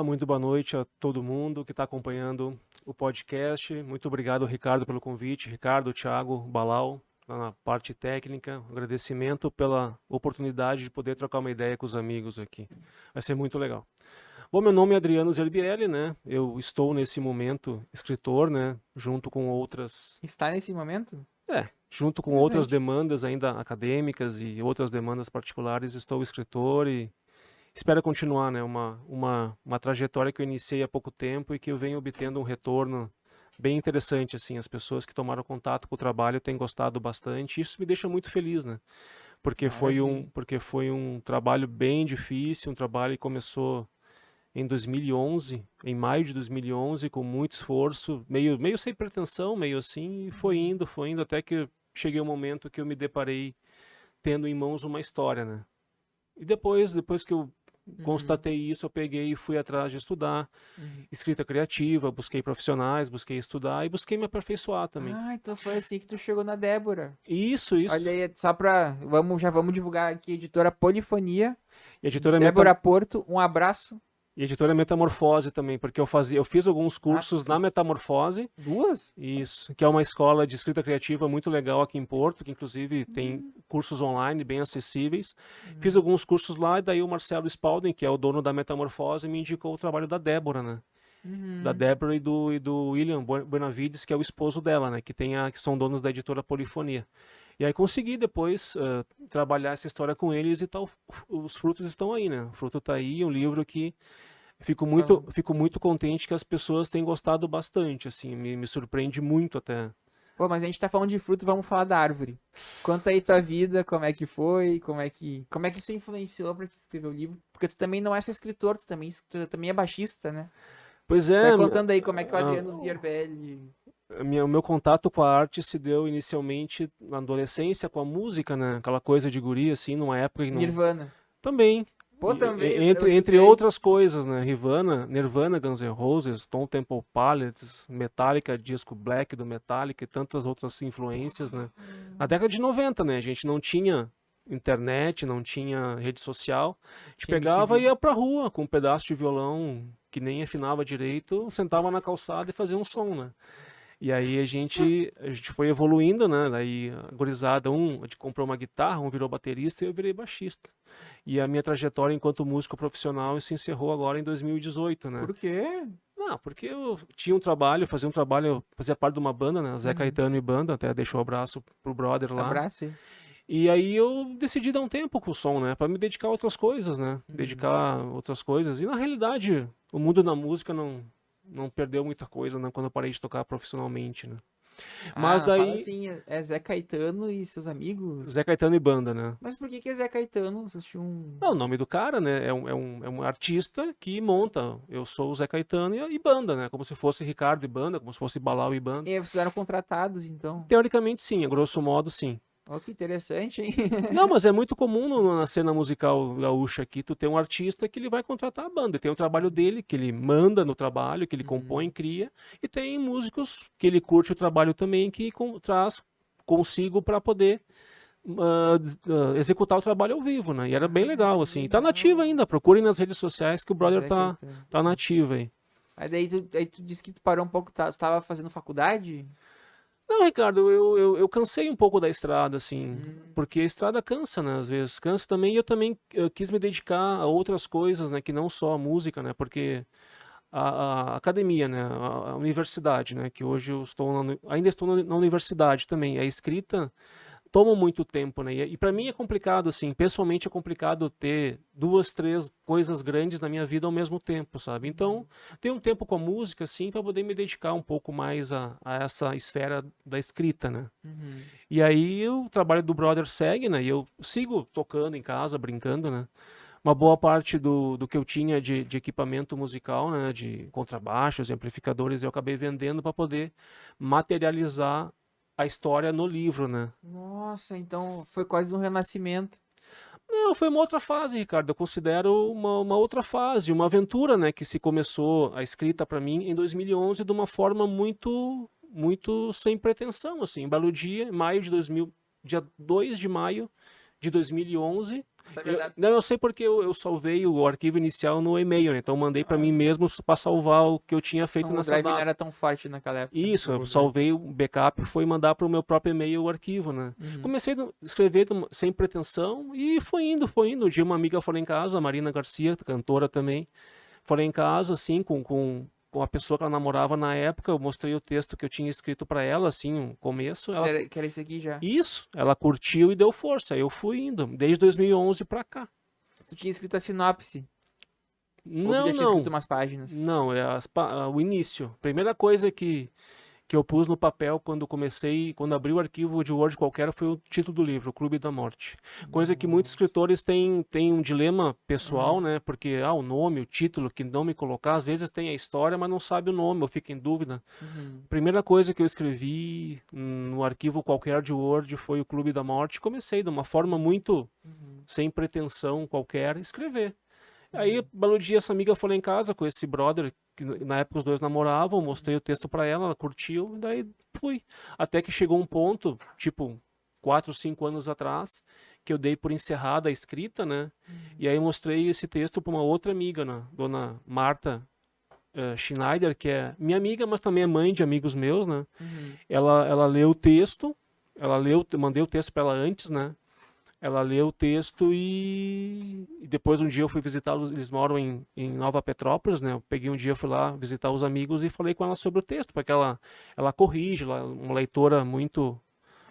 Muito boa noite a todo mundo que está acompanhando o podcast. Muito obrigado, Ricardo, pelo convite. Ricardo, Thiago, Balau, na parte técnica. Agradecimento pela oportunidade de poder trocar uma ideia com os amigos aqui. Vai ser muito legal. Bom, meu nome é Adriano Zerbielli, né? Eu estou nesse momento escritor, né? Junto com outras, Está nesse momento? junto com outras Interessante. demandas ainda acadêmicas e outras demandas particulares, estou escritor e espero continuar, né, uma trajetória que eu iniciei há pouco tempo e que eu venho obtendo um retorno bem interessante, assim, as pessoas que tomaram contato com o trabalho têm gostado bastante, isso me deixa muito feliz, né, Maravilha. porque foi um trabalho bem difícil, um trabalho que começou em 2011, em maio de 2011, com muito esforço, meio sem pretensão, meio assim, e Uhum. foi indo até que cheguei ao momento que eu me deparei tendo em mãos uma história, né. E depois que eu Uhum. constatei isso, eu peguei e fui atrás de estudar Uhum. escrita criativa, busquei profissionais, busquei estudar e busquei me aperfeiçoar também. Ah, então foi assim que tu chegou na Débora. Isso. Olha aí, só pra. Já vamos divulgar aqui, editora Polifonia, E a editora Débora Porto, um abraço. e a editora Metamorfose também, porque eu fiz alguns Ah, cursos na Metamorfose, duas? isso, que é uma escola de escrita criativa muito legal aqui em Porto, que inclusive tem Hum. cursos online bem acessíveis. Fiz Uhum. alguns cursos lá e daí o Marcelo Spalding, que é o dono da Metamorfose, me indicou o trabalho da Débora, né? Da Uhum. Débora e do William Buenavides, que é o esposo dela, né? Que são donos da editora Polifonia. E aí consegui depois trabalhar essa história com eles e tal. Os frutos estão aí, né? O fruto está aí, um livro que Fala. fico muito contente que as pessoas têm gostado bastante, assim, me surpreende muito até. Pô, mas a gente tá falando de fruto, vamos falar da árvore. Conta aí tua vida, como é que foi, como é que isso influenciou pra te escrever o livro? Porque tu também não é só escritor, tu também é baixista, né? Pois é, Vai contando aí como é que o Adriano Sguerbelli. o meu contato com a arte se deu inicialmente na adolescência com a música, né? Aquela coisa de guri, assim, numa época que não. Nirvana. Também. Pô, também, eu Entre chutei. outras coisas, né? Nirvana, Guns N' Roses, Stone Temple Pilots, Metallica, disco Black do Metallica e tantas outras influências, né? Na década de 90, né? A gente não tinha internet, não tinha rede social. A gente Tinha pegava e MTV. ia pra rua com um pedaço de violão que nem afinava direito, sentava na calçada e fazia um som, né? E aí a gente foi evoluindo, né? Daí a gurizada, a gente comprou uma guitarra, um virou baterista e eu virei baixista. E a minha trajetória enquanto músico profissional se encerrou agora em 2018, né? Por quê? Não, porque eu tinha um trabalho, fazia um trabalho, fazia parte de uma banda, né? Zé Uhum. Caetano e banda, até deixou o abraço pro brother lá. Abraço aí. E aí eu decidi dar um tempo com o som, né? Pra me dedicar a outras coisas, né? Uhum. Dedicar a outras coisas. E na realidade, o mundo da música não perdeu muita coisa, né? Quando eu parei de tocar profissionalmente, né? Ah, Mas não fala daí, assim, é Zé Caetano e seus amigos. Zé Caetano e banda, né? Mas por que que é Zé Caetano? Vocês tinham um... Não, o nome do cara, né? É um artista que monta. Eu sou o Zé Caetano e banda, né? Como se fosse Ricardo e banda, como se fosse Balau e banda. E aí vocês eram contratados, então. Teoricamente, sim, a grosso modo, sim. Ó, que interessante, hein? Não, mas é muito comum na cena musical gaúcha aqui, tu tem um artista que ele vai contratar a banda, tem o trabalho dele, que ele manda no trabalho, que ele compõe, Uhum. cria, e tem músicos que ele curte o trabalho também, que traz consigo para poder executar o trabalho ao vivo, né? E era bem Ah, legal, que assim. Tá nativa legal. ainda, procurem nas redes sociais que o brother Zé tá, Caetano. tá nativo aí. Aí tu disse que tu parou um pouco, tu tava fazendo faculdade? Não, Ricardo, eu cansei um pouco da estrada, assim, Hum. porque a estrada cansa, né? Às vezes cansa também, e eu também quis me dedicar a outras coisas, né? Que não só a música, né? Porque a academia, né? A universidade, né? Que hoje eu ainda estou na universidade também. A escrita toma muito tempo, né? E para mim é complicado, assim, pessoalmente é complicado ter duas, três coisas grandes na minha vida ao mesmo tempo, sabe? Então, Uhum. ter um tempo com a música, assim, para poder me dedicar um pouco mais a essa esfera da escrita, né? Uhum. E aí o trabalho do brother segue, né? E eu sigo tocando em casa, brincando, né? Uma boa parte do que eu tinha de equipamento musical, né? De contrabaixos, amplificadores, eu acabei vendendo para poder materializar a história no livro, né? Nossa, então foi quase um renascimento. Não, foi uma outra fase, Ricardo. Eu considero uma outra fase, uma aventura, né, que se começou a escrita para mim em 2011 de uma forma muito sem pretensão, assim. Um belo dia, dia 2 de maio de 2011, Sabe a data? Não, eu sei porque eu salvei o arquivo inicial no e-mail, né? Então eu mandei para mim mesmo para salvar o que eu tinha feito Então, o nessa Drive não data. era tão forte naquela época, né, Isso, pro eu Google Drive. salvei o backup, foi mandar para o meu próprio e-mail o arquivo, né? Uhum. Comecei a escrever sem pretensão e foi indo, foi indo. Um dia uma amiga foi lá em casa, a Marina Garcia, cantora também, foi lá em casa, assim, com a pessoa que ela namorava na época, eu mostrei o texto que eu tinha escrito para ela, assim, um começo, ela... Que era esse aqui já. Isso, ela curtiu e deu força, eu fui indo, desde 2011 para cá. Tu tinha escrito a sinopse. Ou tu Não, já tinha escrito não, umas páginas. não, é o início. Primeira coisa que eu pus no papel quando comecei, quando abri o arquivo de Word qualquer, foi o título do livro, O Clube da Morte. Coisa que muitos Nossa. escritores têm um dilema pessoal, Uhum. né? Porque, o nome, o título, que não me colocar, às vezes tem a história, mas não sabe o nome, eu fico em dúvida. Uhum. Primeira coisa que eu escrevi no arquivo qualquer de Word foi O Clube da Morte. Comecei de uma forma muito Uhum. sem pretensão qualquer, escrever. Aí, belo dia, essa amiga foi lá em casa com esse brother, que na época os dois namoravam, mostrei o texto pra ela, ela curtiu, e daí fui. Até que chegou um ponto, tipo, 4, 5 anos atrás, que eu dei por encerrada a escrita, né? E aí mostrei esse texto pra uma outra amiga, né? Dona Marta Schneider, que é minha amiga, mas também é mãe de amigos meus, né? Uhum. Ela leu o texto, eu mandei o texto pra ela antes, né? Ela leu o texto e depois um dia eu fui visitá-los, eles moram em Nova Petrópolis, né? Eu peguei um dia, fui lá visitar os amigos e falei com ela sobre o texto, porque ela corrige, ela é uma leitora muito,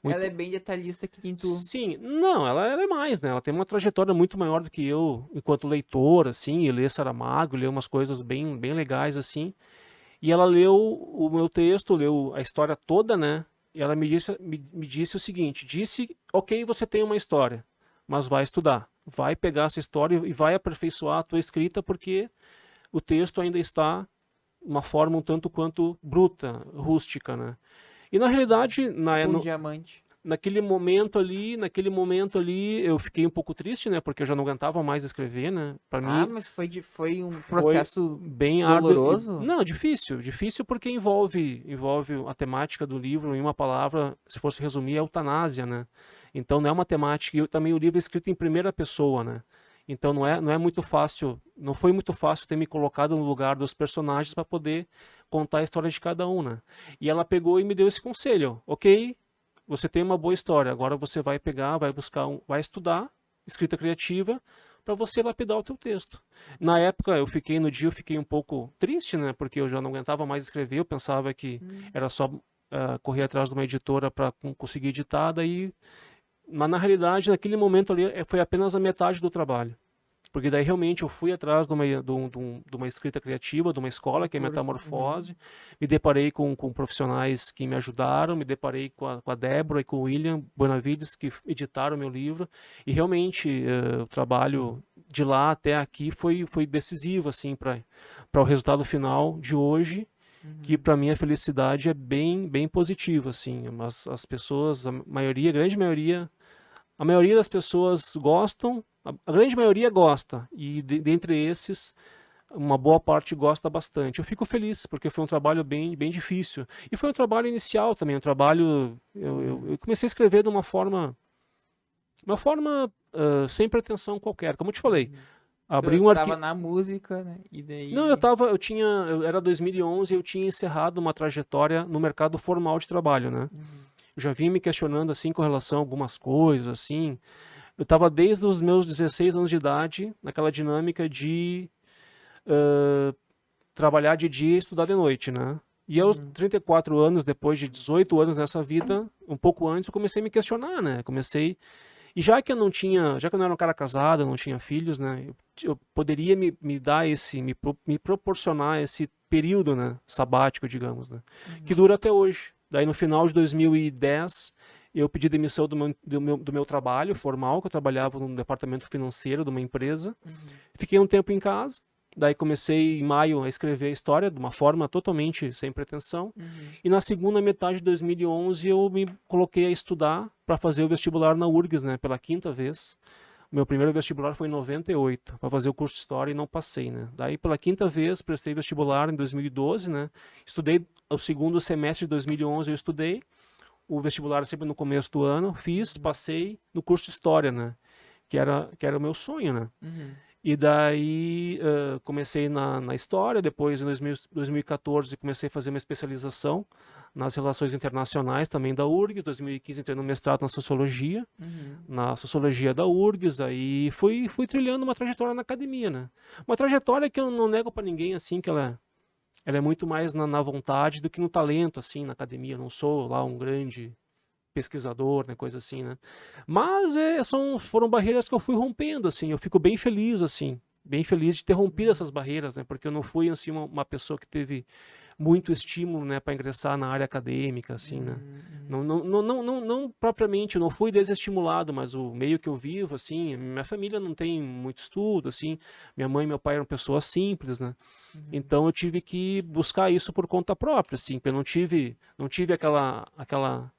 Ela muito... é bem detalhista que nem tu. Sim, não, ela é mais, né? Ela tem uma trajetória muito maior do que eu, enquanto leitora, assim, e lê Saramago, lê umas coisas bem, bem legais, assim. E ela leu o meu texto, leu a história toda, né? E ela me disse o seguinte: disse, ok, você tem uma história, mas vai estudar. Vai pegar essa história e vai aperfeiçoar a tua escrita, porque o texto ainda está uma forma um tanto quanto bruta, rústica, né? E na realidade, Tipo um diamante. naquele momento ali, eu fiquei um pouco triste, né? Porque eu já não aguentava mais escrever, né? Para Ah, mim, mas foi um foi processo bem árduo. doloroso? Não, difícil. Difícil porque envolve a temática do livro em uma palavra, se fosse resumir, é eutanásia, né? Então não é uma temática. E também o livro é escrito em primeira pessoa, né? Então não é muito fácil, não foi muito fácil ter me colocado no lugar dos personagens para poder contar a história de cada um, né? E ela pegou e me deu esse conselho. Ok, você tem uma boa história, agora você vai pegar, vai buscar, vai estudar escrita criativa para você lapidar o teu texto. Na época, no dia eu fiquei um pouco triste, né? Porque eu já não aguentava mais escrever, eu pensava que era só correr atrás de uma editora para conseguir editar, daí... Mas na realidade, naquele momento ali, foi apenas a metade do trabalho. Porque daí realmente eu fui atrás de uma escrita criativa, de uma escola, que é a Curso. Metamorfose, me deparei com profissionais que me ajudaram, me deparei com a Débora e com o William Bonavides, que editaram meu livro, e realmente o trabalho de lá até aqui foi decisivo, assim, para o resultado final de hoje, que para mim a felicidade é bem, bem positiva, assim, mas as pessoas, a maioria, a grande maioria, a maioria das pessoas gostam, a grande maioria gosta, e dentre esses, uma boa parte gosta bastante. Eu fico feliz, porque foi um trabalho bem, bem difícil. E foi um trabalho inicial também, um trabalho... Eu comecei a escrever de uma forma sem pretensão qualquer. Como eu te falei, abri Tu um tava arquivo... na música, né? E Não, daí. era 2011 e eu tinha encerrado uma trajetória no mercado formal de trabalho, né? Eu já vinha me questionando, assim, com relação a algumas coisas, assim. Eu estava desde os meus 16 anos de idade naquela dinâmica de trabalhar de dia e estudar de noite, né? E aos 34 anos, depois de 18 anos nessa vida, um pouco antes, eu comecei a me questionar, né? E já que eu não era um cara casado, eu não tinha filhos, né? Eu poderia me dar me proporcionar esse período, né? Sabático, digamos, né? Que dura até hoje. Daí no final de 2010, eu pedi demissão do meu trabalho formal, que eu trabalhava no departamento financeiro de uma empresa. Fiquei um tempo em casa. Daí comecei em maio a escrever a história de uma forma totalmente sem pretensão. E na segunda metade de 2011 eu me coloquei a estudar para fazer o vestibular na URGS, né, pela quinta vez. O meu primeiro vestibular foi em 98, para fazer o curso de História e não passei, né. Daí pela quinta vez prestei vestibular em 2012, né. Estudei o segundo semestre de 2011, eu estudei. O vestibular sempre no começo do ano, passei no curso de História, né. que era o meu sonho, né? Uhum. E daí comecei na história, depois em 2014 comecei a fazer uma especialização nas relações internacionais também da URGS, 2015 entrei no mestrado Uhum. na sociologia da URGS, aí fui trilhando uma trajetória na academia, né? Uma trajetória que eu não nego para ninguém, assim, que ela é muito mais na vontade do que no talento, assim, na academia. Eu não sou lá um grande pesquisador, né, coisa assim, né? Mas foram barreiras que eu fui rompendo, assim. Eu fico bem feliz, assim, bem feliz de ter rompido essas barreiras, né? Porque eu não fui, assim, uma pessoa que teve muito estímulo, né, para ingressar na área acadêmica, assim, né? Uhum. Não propriamente, eu não fui desestimulado, mas o meio que eu vivo, assim, minha família não tem muito estudo, assim, minha mãe e meu pai eram pessoas simples, né? Uhum. Então eu tive que buscar isso por conta própria, assim, porque eu não tive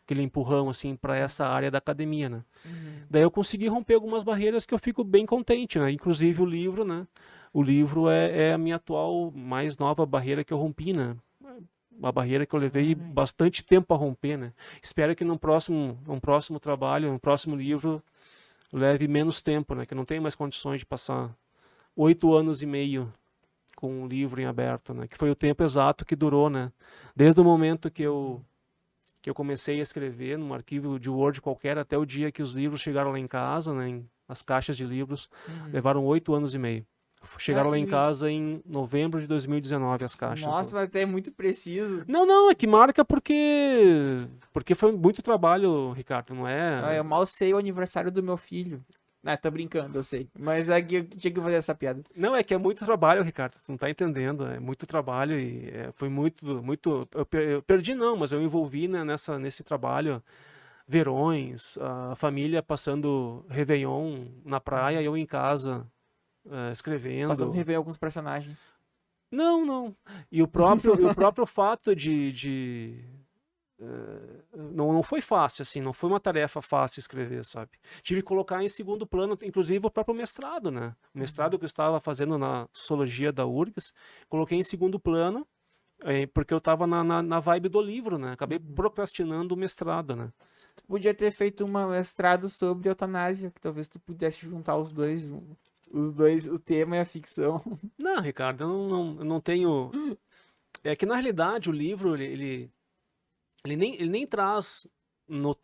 aquele empurrão, assim, para essa área da academia, né? Uhum. Daí eu consegui romper algumas barreiras que eu fico bem contente, né? Inclusive o livro, né? O livro é a minha atual mais nova barreira que eu rompi, né? Uma barreira que eu levei Ai. bastante tempo a romper, né? Espero que num próximo trabalho, num próximo livro, leve menos tempo, né? Que eu não tenho mais condições de passar 8 anos e meio com um livro em aberto, né? Que foi o tempo exato que durou, né? Desde o momento que eu comecei a escrever num arquivo de Word qualquer até o dia que os livros chegaram lá em casa, né? As caixas de livros Uhum. levaram 8 anos e meio. Ah, Chegaram lá em casa em novembro de 2019 as caixas. Nossa, mas até é muito preciso. Não, é que marca porque foi muito trabalho, Ricardo, não Ah, é? eu mal sei o aniversário do meu filho. Ah, tô brincando, eu sei. Mas aqui eu tinha que fazer essa piada. Não, é que é muito trabalho, Ricardo, tu não tá entendendo, é muito trabalho e foi muito, eu perdi não, mas eu envolvi, né, nesse trabalho, verões, a família passando Réveillon na praia, Uhum. eu em casa, Passando escrevendo. rever alguns personagens. Não. E o próprio fato não foi fácil, assim, não foi uma tarefa fácil escrever, sabe? Tive que colocar em segundo plano, inclusive, o próprio mestrado, né? O Uhum. mestrado que eu estava fazendo na sociologia da URGS, coloquei em segundo plano, porque eu estava na vibe do livro, né? Acabei Uhum. procrastinando o mestrado, né? Tu podia ter feito um mestrado sobre eutanásia, que talvez tu pudesse juntar os dois, o tema e a ficção. Não, Ricardo, eu não tenho. É que na realidade o livro ele nem traz no